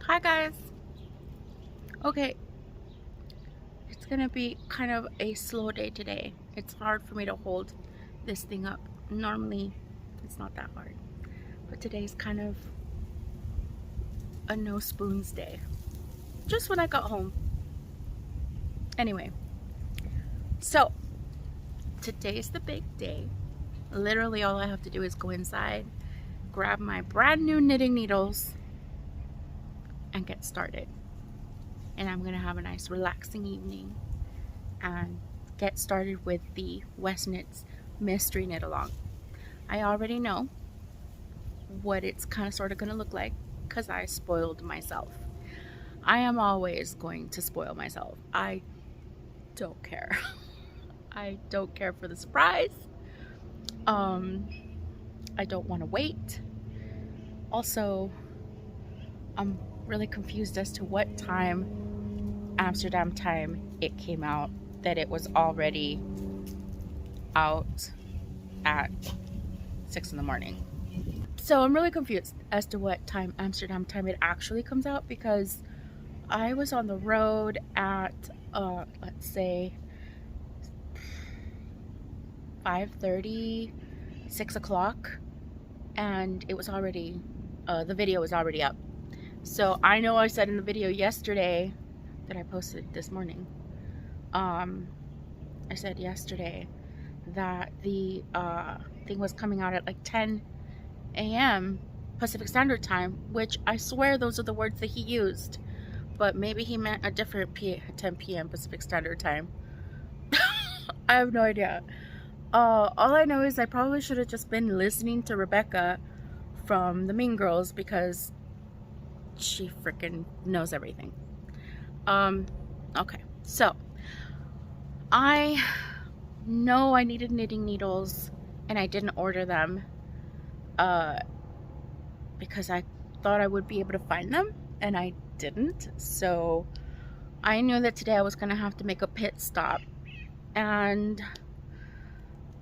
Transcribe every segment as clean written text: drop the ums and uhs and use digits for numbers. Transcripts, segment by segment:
Hi guys. Okay, it's gonna be kind of a slow day today. It's hard for me to hold this thing up. Normally it's not that hard, but today's kind of a no spoons day. Just when I got home. Anyway, so today's the big day. Literally all I have to do is go inside, grab my brand new knitting needles, and get started. And I'm gonna have a nice relaxing evening and get started with the West Knits mystery knit along. I already know what it's kind of sort of gonna look like because I spoiled myself. I am always going to spoil myself. I don't care. I don't care for the surprise. I don't want to wait. Also, I'm really confused as to what time, Amsterdam time, it came out, that it was already out at 6 in the morning. So I'm really confused as to what time, Amsterdam time, it actually comes out, because I was on the road at let's say 5:30, 6 o'clock, and it was already the video was already up. So I know I said in the video yesterday that I posted this morning, I said yesterday that the thing was coming out at like 10 a.m. Pacific Standard Time, which I swear those are the words that he used, but maybe he meant a different 10 p.m. Pacific Standard Time. I have no idea. All I know is I probably should have just been listening to Rebecca from the Mean Girls, because she freaking knows everything. Okay, so I know I needed knitting needles and I didn't order them because I thought I would be able to find them, and I didn't. So I knew that today I was gonna have to make a pit stop, and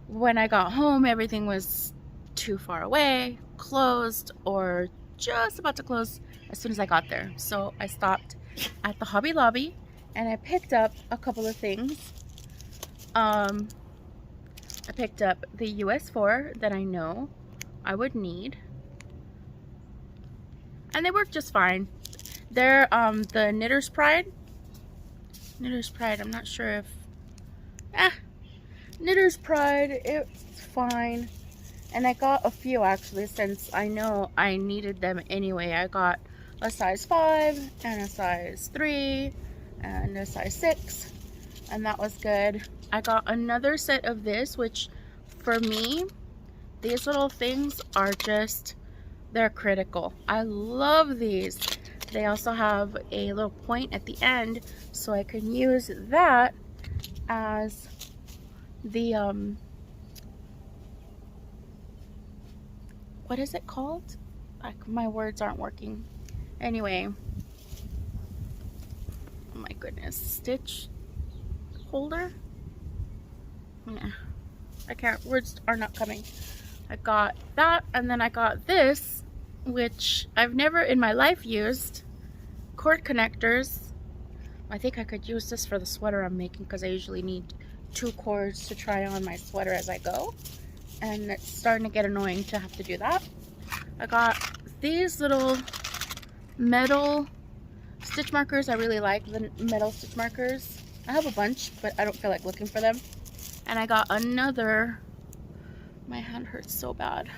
when I got home everything was too far away, closed, or just about to close as soon as I got there. So I stopped at the Hobby Lobby and I picked up a couple of things. I picked up the US4 that I know I would need, and they work just fine. They're the Knitter's Pride. I'm not sure if Knitter's Pride, it's fine. And I got a few actually, since I know I needed them anyway. I got a size 5 and a size 3 and a size 6, and that was good. I got another set of this, which for me, these little things are just, they're critical. I love these. They also have a little point at the end, so I can use that as the what is it called? Like, my words aren't working. Anyway, oh my goodness, stitch holder? Yeah, I can't, words are not coming. I got that, and then I got this, which I've never in my life used. Cord connectors. I think I could use this for the sweater I'm making, because I usually need 2 cords to try on my sweater as I go, and it's starting to get annoying to have to do that. I got these little metal stitch markers. I really like the metal stitch markers. I have a bunch, but I don't feel like looking for them. And I got another, my hand hurts so bad,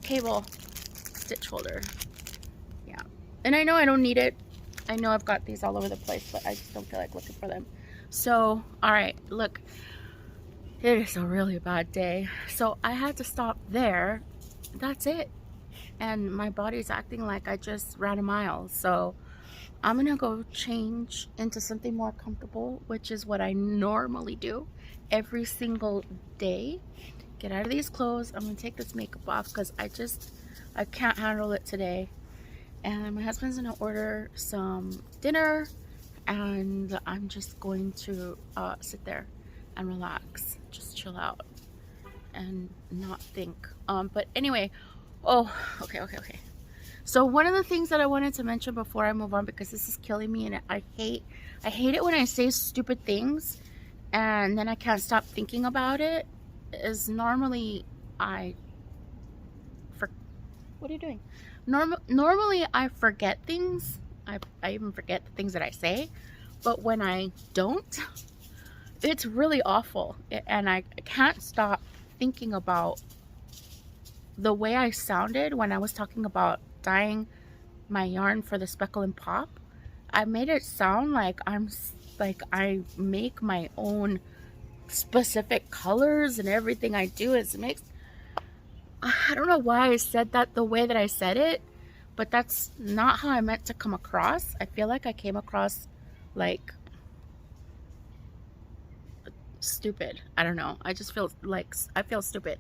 cable stitch holder. Yeah, and I know I don't need it. I know I've got these all over the place, but I just don't feel like looking for them. So, alright, look, it is a really bad day. So I had to stop there. That's it. And my body's acting like I just ran a mile. So I'm gonna go change into something more comfortable, which is what I normally do every single day. Get out of these clothes. I'm gonna take this makeup off because I can't handle it today. And my husband's gonna order some dinner, and I'm just going to sit there and relax, just chill out and not think. But anyway, oh, okay. So one of the things that I wanted to mention before I move on, because this is killing me and I hate it when I say stupid things and then I can't stop thinking about it, is normally what are you doing? Normally I forget things. I even forget the things that I say, but when I don't, it's really awful. And I can't stop thinking about the way I sounded when I was talking about dyeing my yarn for the speckle and pop. I made it sound like I make my own specific colors, and everything I do is mixed. I don't know why I said that the way that I said it, but that's not how I meant to come across. I feel like I came across like stupid. I don't know. I just feel like I feel stupid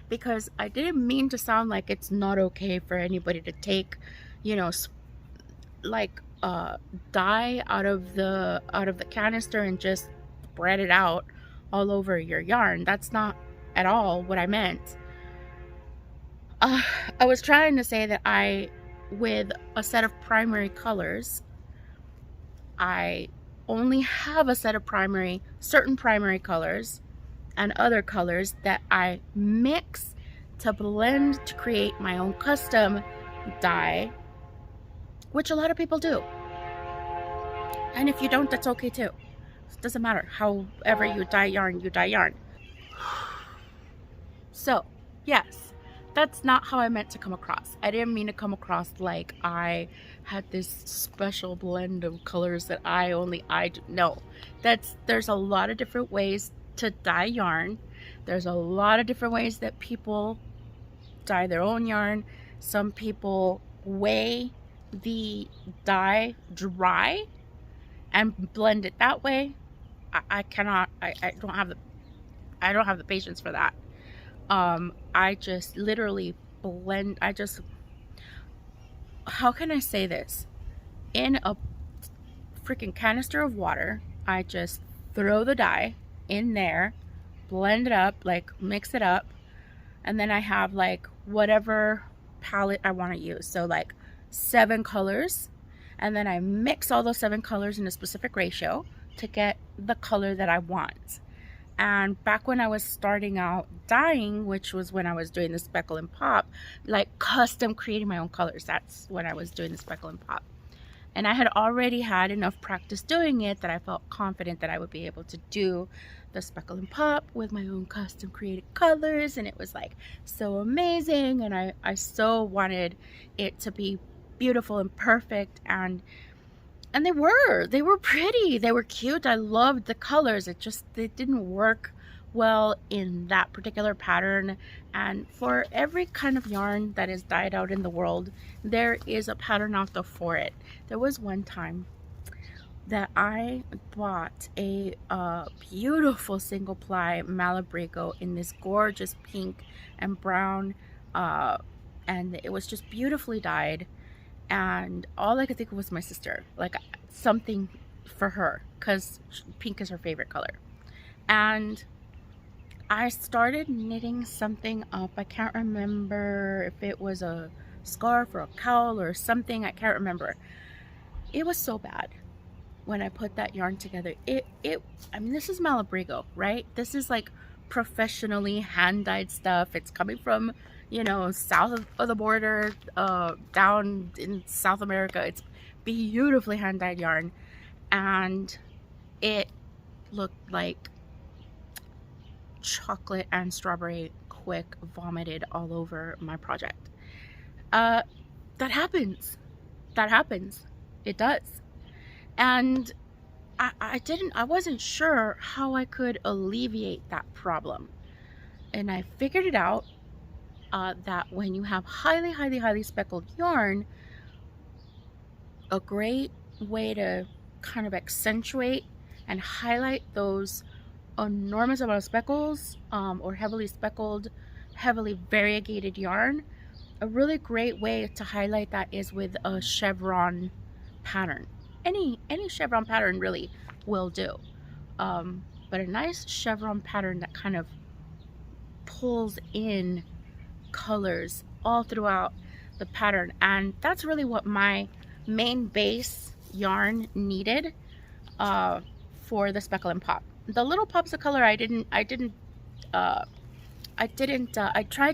because I didn't mean to sound like it's not okay for anybody to take, you know, like dye out of the canister and just spread it out all over your yarn. That's not at all what I meant. I was trying to say that with a set of primary colors, I only have a set of certain primary colors and other colors that I mix to blend to create my own custom dye, which a lot of people do. And if you don't, that's okay too. It doesn't matter. However you dye yarn, you dye yarn. So, yes, that's not how I meant to come across. I didn't mean to come across like I had this special blend of colors that only I do. No, there's a lot of different ways to dye yarn. There's a lot of different ways that people dye their own yarn. Some people weigh the dye dry and blend it that way. I don't have the patience for that. I just literally blend. How can I say this? In a freaking canister of water, I just throw the dye in there, blend it up, like mix it up, and then I have like whatever palette I want to use. So like 7 colors, and then I mix all those 7 colors in a specific ratio to get the color that I want. And back when I was starting out dyeing, which was when I was doing the speckle and pop, like custom creating my own colors, that's when I was doing the speckle and pop. And I had already had enough practice doing it that I felt confident that I would be able to do the speckle and pop with my own custom created colors. And it was like so amazing. And I so wanted it to be beautiful and perfect. And they were pretty, they were cute. I loved the colors. It didn't work well in that particular pattern. And for every kind of yarn that is dyed out in the world, there is a pattern out there for it. There was one time that I bought a beautiful single ply Malabrigo in this gorgeous pink and brown, and it was just beautifully dyed. And all I could think of was my sister, like something for her, because pink is her favorite color. And I started knitting something up. I can't remember if it was a scarf or a cowl or something. I can't remember. It was so bad when I put that yarn together. I mean, this is Malabrigo, right? This is like professionally hand-dyed stuff. It's coming from, you know, south of the border, down in South America. It's beautifully hand-dyed yarn, and it looked like chocolate and strawberry quick vomited all over my project. That happens. It does. And I wasn't sure how I could alleviate that problem. And I figured it out, that when you have highly speckled yarn, a great way to kind of accentuate and highlight those enormous amount of speckles, or heavily speckled, heavily variegated yarn, a really great way to highlight that is with a chevron pattern. Any chevron pattern really will do, but a nice chevron pattern that kind of pulls in colors all throughout the pattern, and that's really what my main base yarn needed for the speckle and pop. The little pops of color I tried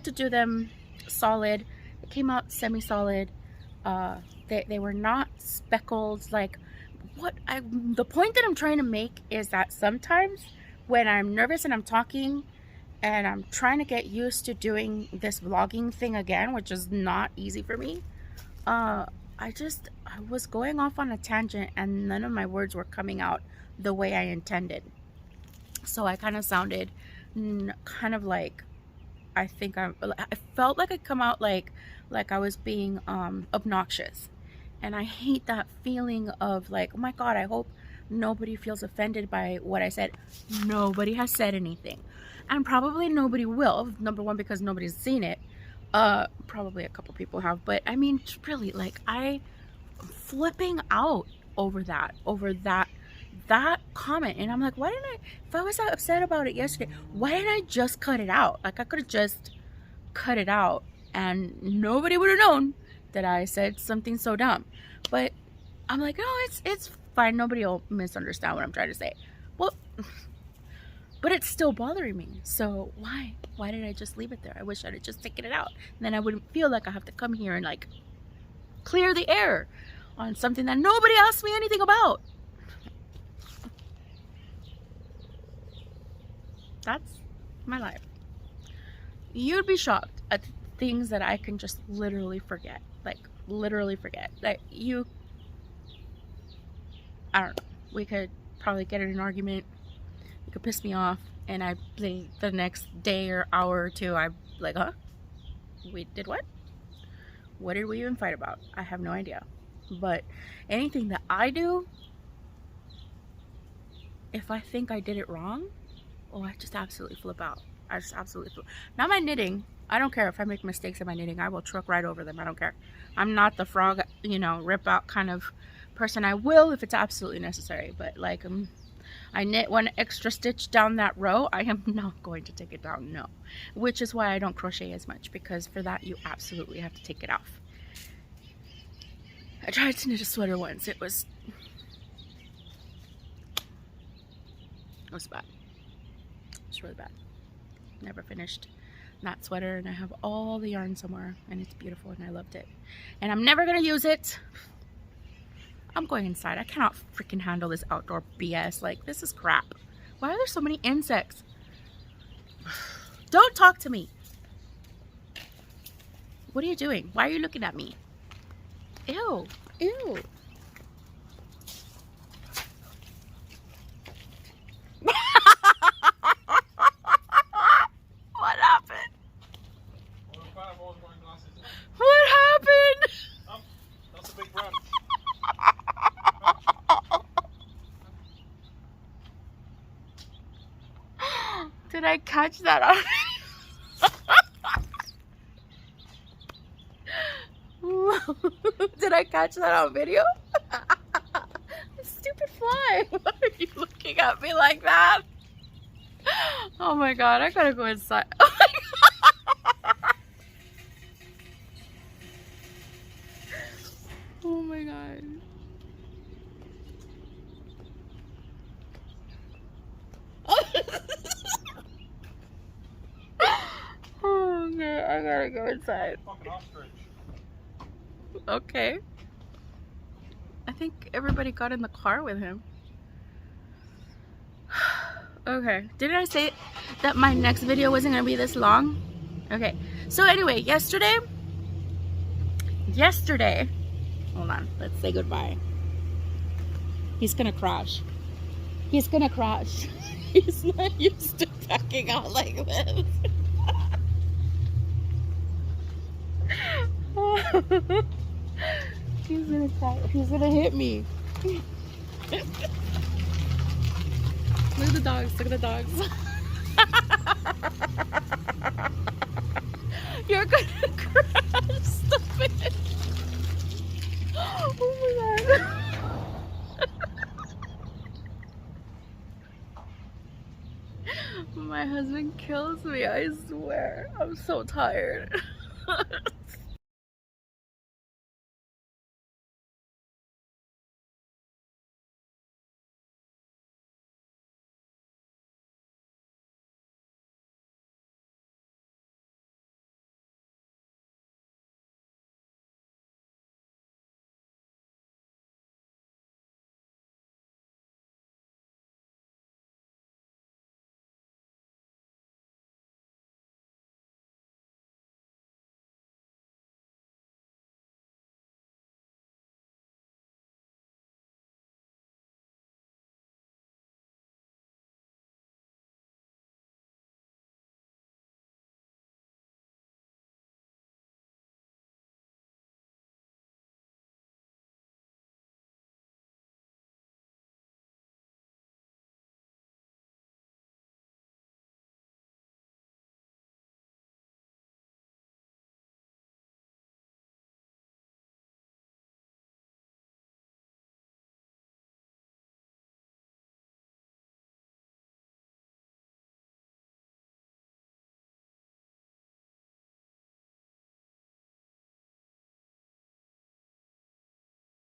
to do them solid. It came out semi-solid. They were not speckled. Like, the point that I'm trying to make is that sometimes when I'm nervous and I'm talking and I'm trying to get used to doing this vlogging thing again, which is not easy for me, I was going off on a tangent and none of my words were coming out the way I intended. So I kind of sounded kind of like, I felt like I come out like I was being obnoxious. And I hate that feeling of like, oh my God, I hope nobody feels offended by what I said. Nobody has said anything. And probably nobody will. Number one, because nobody's seen it. Probably a couple people have. But I mean, really, like, I'm flipping out over that comment. And I'm like, why didn't if I was that upset about it yesterday, why didn't I just cut it out? Like, I could have just cut it out and nobody would have known that I said something so dumb. But I'm like, no, it's fine. Nobody will misunderstand what I'm trying to say. Well, but it's still bothering me. So why did I just leave it there? I wish I'd have just taken it out. And then I wouldn't feel like I have to come here and like clear the air on something that nobody asked me anything about. That's my life. You'd be shocked at things that I can just literally forget. Like, literally forget. Like, I don't know. We could probably get in an argument. You could piss me off. And I think the next day or hour or two, I'm like, huh? We did what? What did we even fight about? I have no idea. But anything that I do, if I think I did it wrong, oh, I just absolutely flip out. I just absolutely flip. Not my knitting. I don't care if I make mistakes in my knitting. I will truck right over them. I don't care. I'm not the frog, you know, rip out kind of person. I will if it's absolutely necessary. But like, I knit one extra stitch down that row, I am not going to take it down. No. Which is why I don't crochet as much, because for that you absolutely have to take it off. I tried to knit a sweater once. It was bad. It's really bad. Never finished that sweater, and I have all the yarn somewhere, and it's beautiful, and I loved it. And I'm never gonna use it. I'm going inside. I cannot freaking handle this outdoor BS. Like, this is crap. Why are there so many insects? Don't talk to me. What are you doing? Why are you looking at me? Ew. Ew. What happened? What happened? That's a big branch. Did I catch that on Did I catch that on video? Stupid fly. Why are you looking at me like that? Oh my God, I gotta go inside. Oh my God. Oh my God. Oh, okay, I gotta go inside. Fucking ostrich. Okay. I think everybody got in the car with him. Okay. Didn't I say that my next video wasn't gonna be this long? Okay. So anyway, yesterday. Hold on. Let's say goodbye. He's gonna crash. He's gonna crash. He's not used to backing out like this. He's gonna cry. He's gonna hit me. Look at the dogs. Look at the dogs. You're gonna crash. Stop it. Oh my God. My husband kills me, I swear. I'm so tired.